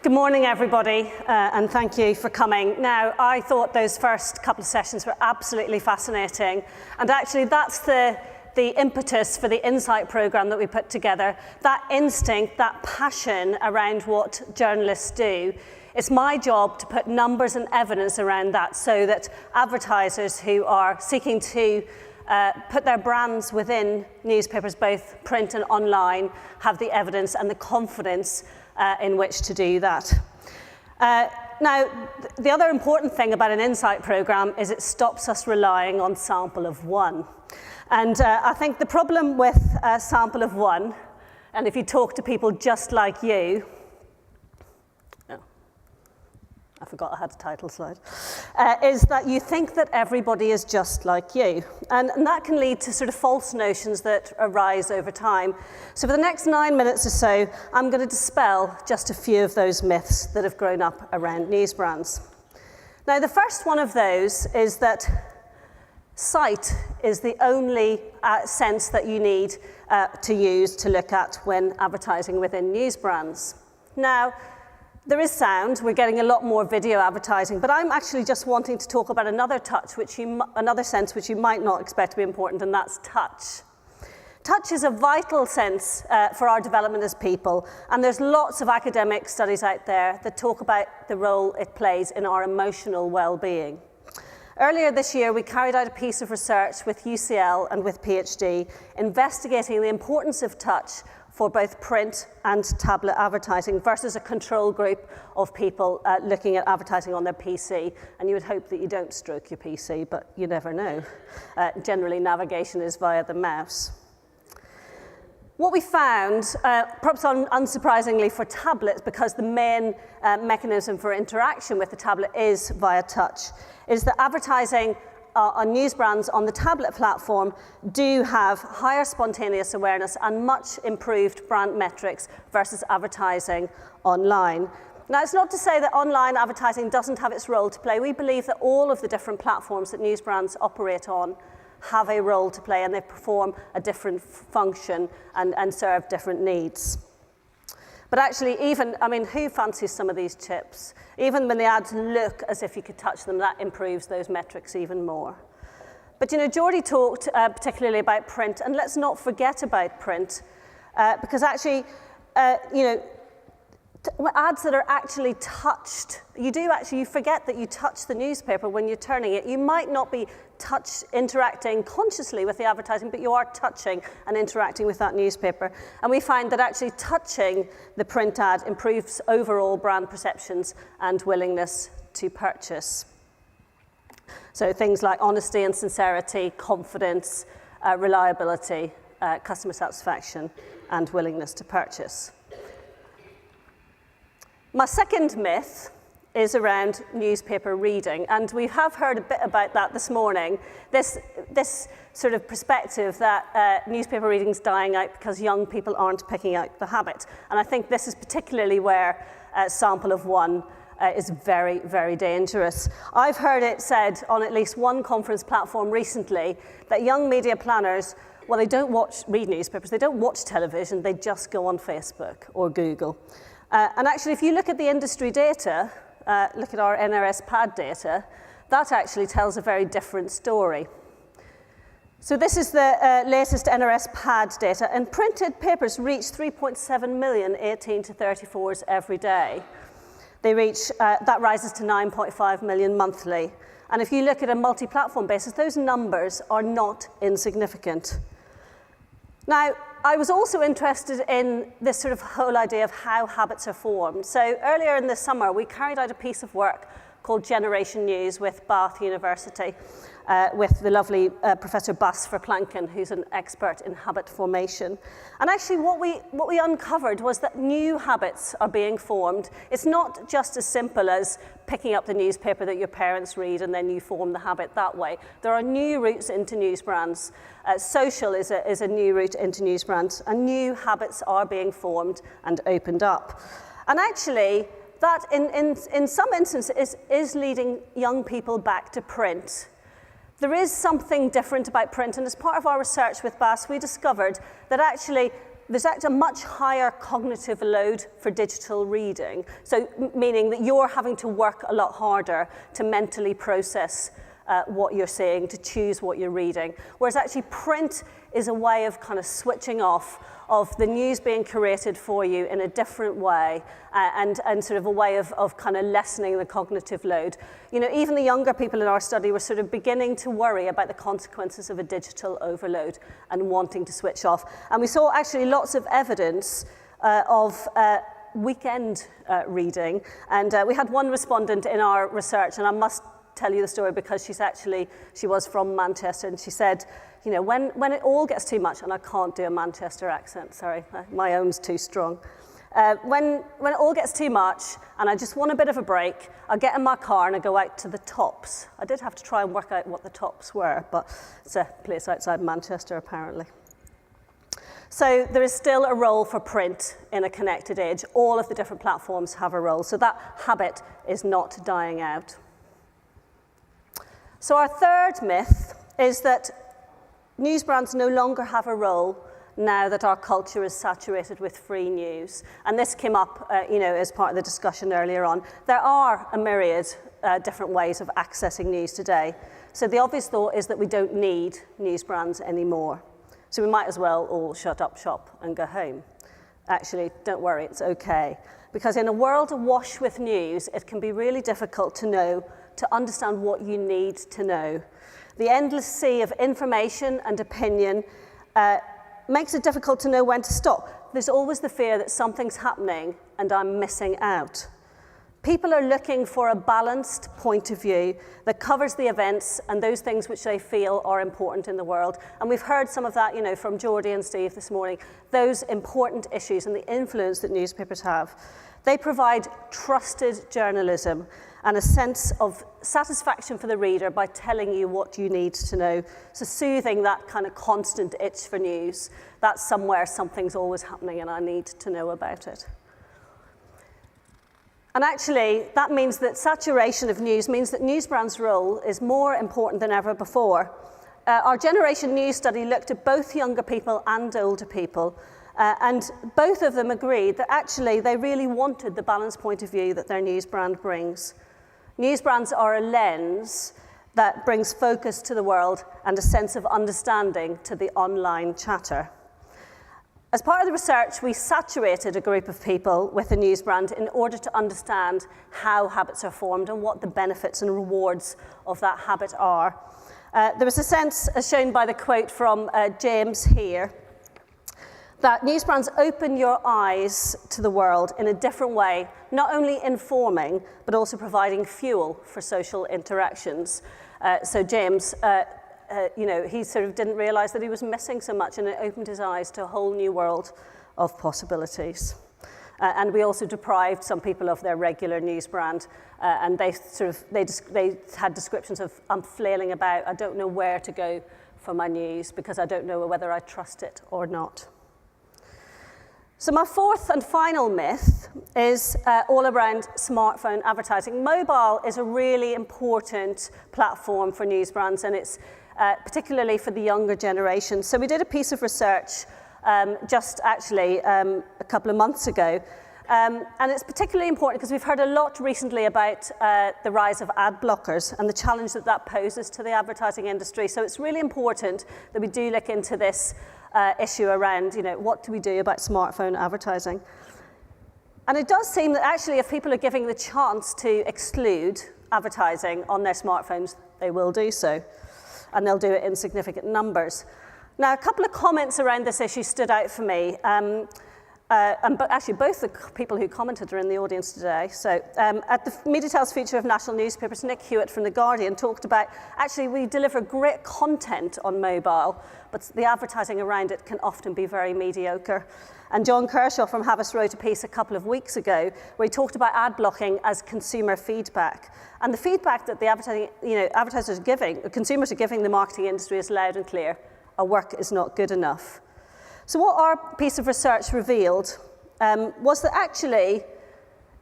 Good morning, everybody, and thank you for coming. Now, I thought those first couple of sessions were absolutely fascinating, and actually that's the impetus for the Insight programme that we put together, that instinct, that passion around what journalists do. It's my job to put numbers and evidence around that so that advertisers who are seeking to put their brands within newspapers, both print and online, have the evidence and the confidence in which to do that. Now, the other important thing about an Insight programme is it stops us relying on sample of one. And I think the problem with a sample of one, and if you talk to people just like you, I forgot I had a title slide, is that you think that everybody is just like you. And that can lead to sort of false notions that arise over time. So for the next 9 minutes or so, I'm going to dispel just a few of those myths that have grown up around news brands. Now, the first one of those is that sight is the only sense that you need to use to look at when advertising within news brands. Now, there is sound. We're getting a lot more video advertising, but I'm actually just wanting to talk about another sense which you might not expect to be important, and that's touch. Touch is a vital sense for our development as people, and there's lots of academic studies out there that talk about the role it plays in our emotional well-being. Earlier this year, we carried out a piece of research with UCL and with PhD, investigating the importance of touch for both print and tablet advertising versus a control group of people looking at advertising on their PC. And you would hope that you don't stroke your PC, but you never know. Generally, navigation is via the mouse. What we found, perhaps unsurprisingly for tablets, because the main mechanism for interaction with the tablet is via touch, is that advertising on news brands on the tablet platform do have higher spontaneous awareness and much improved brand metrics versus advertising online. Now, it's not to say that online advertising doesn't have its role to play. We believe that all of the different platforms that news brands operate on have a role to play, and they perform a different function and serve different needs. But actually, who fancies some of these chips? Even when the ads look as if you could touch them, that improves those metrics even more. But Geordie talked particularly about print, and let's not forget about print, because actually, ads that are actually touched, you forget that you touch the newspaper when you're turning it. You might not be interacting consciously with the advertising, but you are touching and interacting with that newspaper. And we find that actually touching the print ad improves overall brand perceptions and willingness to purchase. So things like honesty and sincerity, confidence, reliability, customer satisfaction, and willingness to purchase. My second myth is around newspaper reading, and we have heard a bit about that this morning, this sort of perspective that newspaper reading is dying out because young people aren't picking out the habit. And I think this is particularly where a sample of one is very, very dangerous. I've heard it said on at least one conference platform recently that young media planners, well, they don't read newspapers, they don't watch television, they just go on Facebook or Google. And actually, if you look at the industry data, look at our NRS PAD data, that actually tells a very different story. So this is the latest NRS PAD data, and printed papers reach 3.7 million 18 to 34s every day. That rises to 9.5 million monthly. And if you look at a multi-platform basis, those numbers are not insignificant. Now, I was also interested in this sort of whole idea of how habits are formed. So earlier in the summer, we carried out a piece of work called Generation News with Bath University, with the lovely Professor Bas Verplanken, who's an expert in habit formation. And actually what we uncovered was that new habits are being formed. It's not just as simple as picking up the newspaper that your parents read and then you form the habit that way. There are new routes into news brands. Social is a new route into news brands, and new habits are being formed and opened up. And actually, that in some instances is leading young people back to print. There is something different about print, and as part of our research with Bas, we discovered that actually there's actually a much higher cognitive load for digital reading. So meaning that you're having to work a lot harder to mentally process what you're seeing, to choose what you're reading. Whereas actually print is a way of kind of switching off of the news being curated for you in a different way and sort of a way of kind of lessening the cognitive load. You know, even the younger people in our study were sort of beginning to worry about the consequences of a digital overload and wanting to switch off. And we saw actually lots of evidence of weekend reading. And we had one respondent in our research, and I must tell you the story because she was from Manchester, and she said, you know, when it all gets too much, and I can't do a Manchester accent, sorry, my own's too strong. When it all gets too much and I just want a bit of a break, I get in my car and I go out to the Tops. I did have to try and work out what the Tops were, but it's a place outside Manchester apparently. So there is still a role for print in a connected age. All of the different platforms have a role, so that habit is not dying out. So our third myth is that news brands no longer have a role now that our culture is saturated with free news. And this came up you know, as part of the discussion earlier on. There are a myriad different ways of accessing news today. So the obvious thought is that we don't need news brands anymore. So we might as well all shut up shop and go home. Actually, don't worry, it's okay. Because in a world awash with news, it can be really difficult to understand what you need to know. The endless sea of information and opinion makes it difficult to know when to stop. There's always the fear that something's happening and I'm missing out. People are looking for a balanced point of view that covers the events and those things which they feel are important in the world. And we've heard some of that, you know, from Geordie and Steve this morning, those important issues and the influence that newspapers have. They provide trusted journalism and a sense of satisfaction for the reader by telling you what you need to know. So soothing that kind of constant itch for news. That's somewhere something's always happening and I need to know about it. And actually, that means that saturation of news means that news brands' role is more important than ever before. Our Generation News study looked at both younger people and older people, and both of them agreed that actually they really wanted the balanced point of view that their news brand brings. News brands are a lens that brings focus to the world and a sense of understanding to the online chatter. As part of the research, we saturated a group of people with a news brand in order to understand how habits are formed and what the benefits and rewards of that habit are. There was a sense, as shown by the quote from James here, that news brands open your eyes to the world in a different way, not only informing, but also providing fuel for social interactions. So James, you know, he sort of didn't realize that he was missing so much, and it opened his eyes to a whole new world of possibilities. And we also deprived some people of their regular news brand, and they had descriptions of, I'm flailing about, I don't know where to go for my news because I don't know whether I trust it or not. So my fourth and final myth is all around smartphone advertising. Mobile is a really important platform for news brands, and it's particularly for the younger generation. So we did a piece of research just actually a couple of months ago, and it's particularly important because we've heard a lot recently about the rise of ad blockers and the challenge that that poses to the advertising industry. So it's really important that we do look into this issue around, you know, what do we do about smartphone advertising? And it does seem that actually if people are giving the chance to exclude advertising on their smartphones, they will do so. And they'll do it in significant numbers. Now, a couple of comments around this issue stood out for me. But actually, both the people who commented are in the audience today. So at the Media Tells Future of National Newspapers, Nick Hewitt from The Guardian talked about, actually, we deliver great content on mobile, but the advertising around it can often be very mediocre. And John Kershaw from Havas wrote a piece a couple of weeks ago where he talked about ad blocking as consumer feedback. And the feedback that the advertisers are giving, the consumers are giving the marketing industry is loud and clear. Our work is not good enough. So what our piece of research revealed was that actually,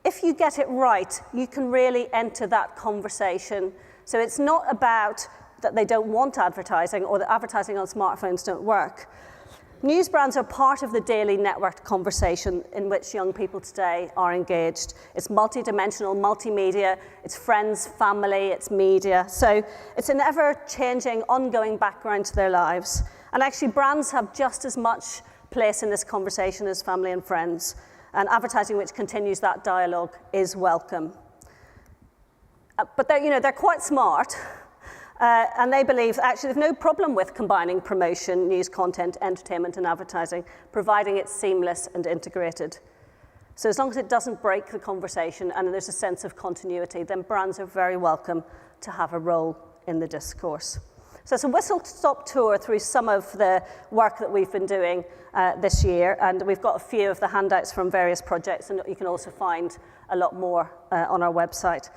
if you get it right, you can really enter that conversation. So it's not about that they don't want advertising or that advertising on smartphones don't work. News brands are part of the daily networked conversation in which young people today are engaged. It's multidimensional, multimedia, it's friends, family, it's media. So it's an ever-changing, ongoing background to their lives. And actually, brands have just as much place in this conversation as family and friends. And advertising which continues that dialogue is welcome. But they're quite smart. And they believe actually there's no problem with combining promotion, news content, entertainment, and advertising, providing it's seamless and integrated. So as long as it doesn't break the conversation and there's a sense of continuity, then brands are very welcome to have a role in the discourse. So it's a whistle-stop tour through some of the work that we've been doing this year, and we've got a few of the handouts from various projects, and you can also find a lot more on our website.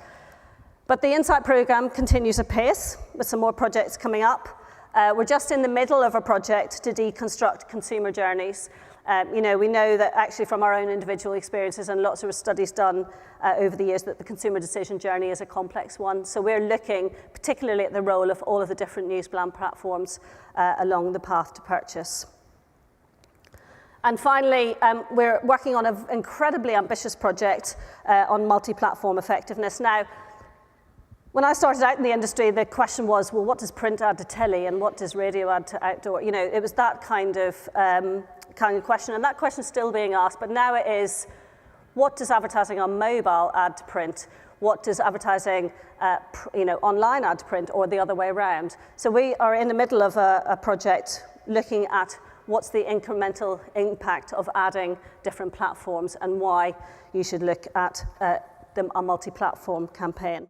But the Insight programme continues apace with some more projects coming up. We're just in the middle of a project to deconstruct consumer journeys. We know that actually from our own individual experiences and lots of studies done over the years that the consumer decision journey is a complex one. So we're looking particularly at the role of all of the different news brand platforms along the path to purchase. And finally, we're working on an incredibly ambitious project on multi-platform effectiveness. Now, when I started out in the industry, the question was, well, what does print add to telly and what does radio add to outdoor? It was that kind of question, and that question is still being asked, but now it is, what does advertising on mobile add to print? What does advertising online add to print, or the other way around? So we are in the middle of a project looking at what's the incremental impact of adding different platforms and why you should look at a multi-platform campaign.